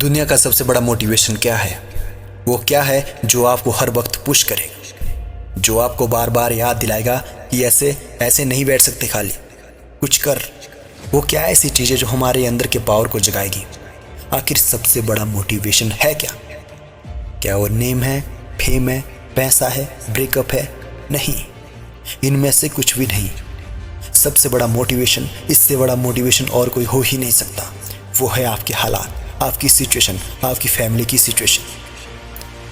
दुनिया का सबसे बड़ा मोटिवेशन क्या है? वो क्या है जो आपको हर वक्त पुश करेगा, जो आपको बार बार याद दिलाएगा कि ऐसे ऐसे नहीं बैठ सकते, खाली कुछ कर। वो क्या ऐसी चीज़ें जो हमारे अंदर के पावर को जगाएगी? आखिर सबसे बड़ा मोटिवेशन है क्या? क्या वो नेम है, फेम है, पैसा है, ब्रेकअप है? नहीं, इनमें से कुछ भी नहीं। सबसे बड़ा मोटिवेशन, इससे बड़ा मोटिवेशन और कोई हो ही नहीं सकता। वो है आपके हालात, आपकी सिचुएशन, आपकी फैमिली की सिचुएशन।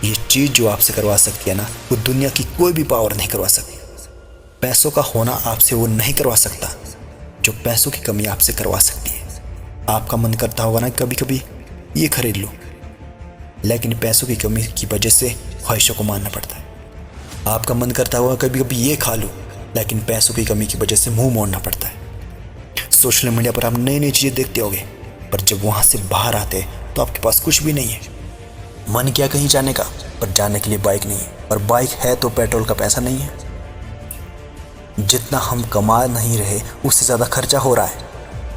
ये चीज़ जो आपसे करवा सकती है ना, वो दुनिया की कोई भी पावर नहीं करवा सकती। पैसों का होना आपसे वो नहीं करवा सकता जो पैसों की कमी आपसे करवा सकती है। आपका मन करता होगा ना कभी कभी ये खरीद लो, लेकिन पैसों की कमी की वजह से ख्वाहिशों को मानना पड़ता है। आपका मन करता होगा कभी कभी ये खा लो, लेकिन पैसों की कमी की वजह से मुंह मोड़ना पड़ता है। सोशल मीडिया पर आप नई नई चीज़ें देखते होंगे, पर जब वहाँ से बाहर आते तो आपके पास कुछ भी नहीं है। मन क्या कहीं जाने का, पर जाने के लिए बाइक नहीं है, और बाइक है तो पेट्रोल का पैसा नहीं है। जितना हम कमा नहीं रहे उससे ज़्यादा खर्चा हो रहा है।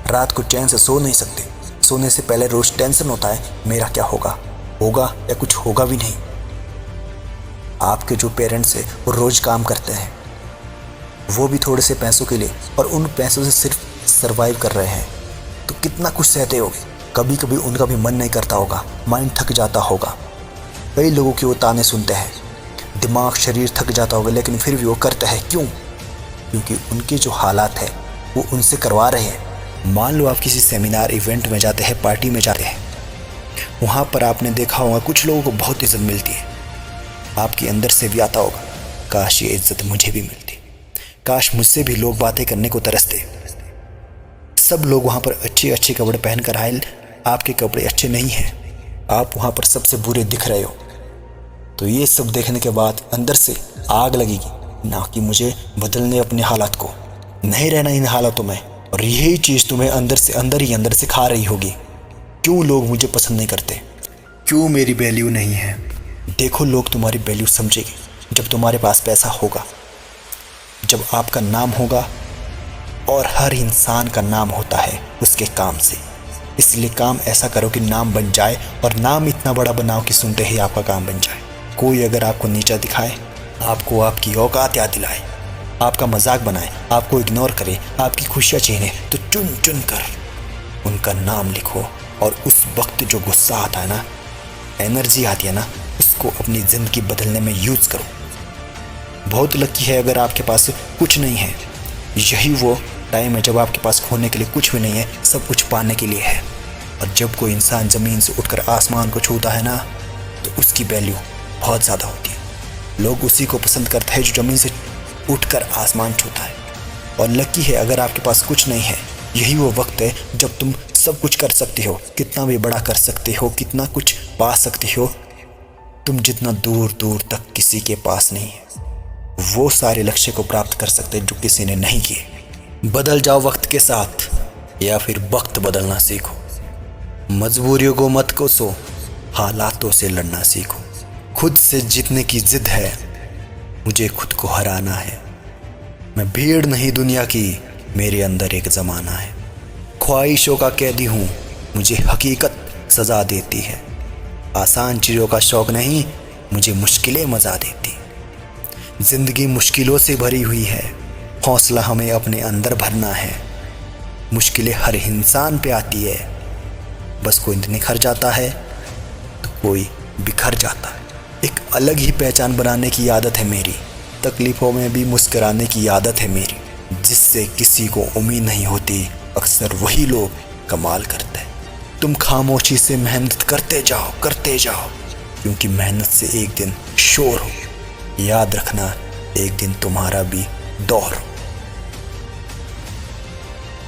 रात को चैन से सो नहीं सकते। सोने से पहले रोज़ टेंशन होता है, मेरा क्या होगा, होगा या कुछ होगा भी नहीं। आपके जो पेरेंट्स हैं वो रोज़ काम करते हैं, वो भी थोड़े से पैसों के लिए, और उन पैसों से सिर्फ सरवाइव कर रहे हैं, तो कितना कुछ सहते होंगे। कभी कभी उनका भी मन नहीं करता होगा, माइंड थक जाता होगा। कई लोगों के वो ताने सुनते हैं, दिमाग शरीर थक जाता होगा, लेकिन फिर भी वो करते हैं। क्यों? क्योंकि उनके जो हालात है वो उनसे करवा रहे हैं। मान लो आप किसी सेमिनार इवेंट में जाते हैं, पार्टी में जाते हैं, वहाँ पर आपने देखा होगा कुछ लोगों को बहुत इज्जत मिलती है। आपके अंदर से भी आता होगा, काश ये इज्जत मुझे भी मिलती, काश मुझसे भी लोग बातें करने को तरसते। सब लोग वहाँ पर अच्छे अच्छे कपड़े पहन कर आए, आपके कपड़े अच्छे नहीं हैं, आप वहाँ पर सबसे बुरे दिख रहे हो। तो ये सब देखने के बाद अंदर से आग लगेगी ना, कि मुझे बदलने अपने हालात को, नहीं रहना इन हालातों में। और यही चीज़ तुम्हें अंदर से खा रही होगी। क्यों लोग मुझे पसंद नहीं करते, क्यों मेरी वैल्यू नहीं है? देखो, लोग तुम्हारी वैल्यू समझेंगे जब तुम्हारे पास पैसा होगा, जब आपका नाम होगा। और हर इंसान का नाम होता है उसके काम से। इसलिए काम ऐसा करो कि नाम बन जाए, और नाम इतना बड़ा बनाओ कि सुनते ही आपका काम बन जाए। कोई अगर आपको नीचा दिखाए, आपको आपकी औकात याद दिलाए, आपका मजाक बनाए, आपको इग्नोर करे, आपकी खुशियाँ छीने, तो चुन चुन कर उनका नाम लिखो। और उस वक्त जो गुस्सा आता है ना, एनर्जी आती है ना, उसको अपनी ज़िंदगी बदलने में यूज़ करो। बहुत लकी है अगर आपके पास कुछ नहीं है। यही वो टाइम है जब आपके पास खोने के लिए कुछ भी नहीं है, सब कुछ पाने के लिए है। और जब कोई इंसान ज़मीन से उठकर आसमान को छूता है ना, तो उसकी वैल्यू बहुत ज़्यादा होती है। लोग उसी को पसंद करते हैं जो ज़मीन से उठकर आसमान छूता है। और लकी है अगर आपके पास कुछ नहीं है। यही वो वक्त है जब तुम सब कुछ कर सकते हो, कितना भी बड़ा कर सकते हो, कितना कुछ पा सकते हो। तुम जितना दूर दूर तक किसी के पास नहीं है, वो सारे लक्ष्य को प्राप्त कर सकते हैं जो किसी ने नहीं किए। बदल जाओ वक्त के साथ, या फिर वक्त बदलना सीखो। मजबूरियों को मत कोसो, हालातों से लड़ना सीखो। खुद से जीतने की जिद है, मुझे खुद को हराना है। मैं भीड़ नहीं दुनिया की, मेरे अंदर एक ज़माना है। ख्वाहिशों का कैदी हूँ, मुझे हकीकत सज़ा देती है। आसान चीज़ों का शौक़ नहीं, मुझे मुश्किलें मज़ा देती। ज़िंदगी मुश्किलों से भरी हुई है, हौसला हमें अपने अंदर भरना है। मुश्किलें हर इंसान पे आती है, बस कोई निखर जाता है तो कोई बिखर जाता है। एक अलग ही पहचान बनाने की आदत है मेरी, तकलीफ़ों में भी मुस्कुराने की आदत है मेरी। जिससे किसी को उम्मीद नहीं होती, अक्सर वही लोग कमाल करते हैं। तुम खामोशी से मेहनत करते जाओ, क्योंकि मेहनत से एक दिन शोर हो। याद रखना, एक दिन तुम्हारा भी दौर हो।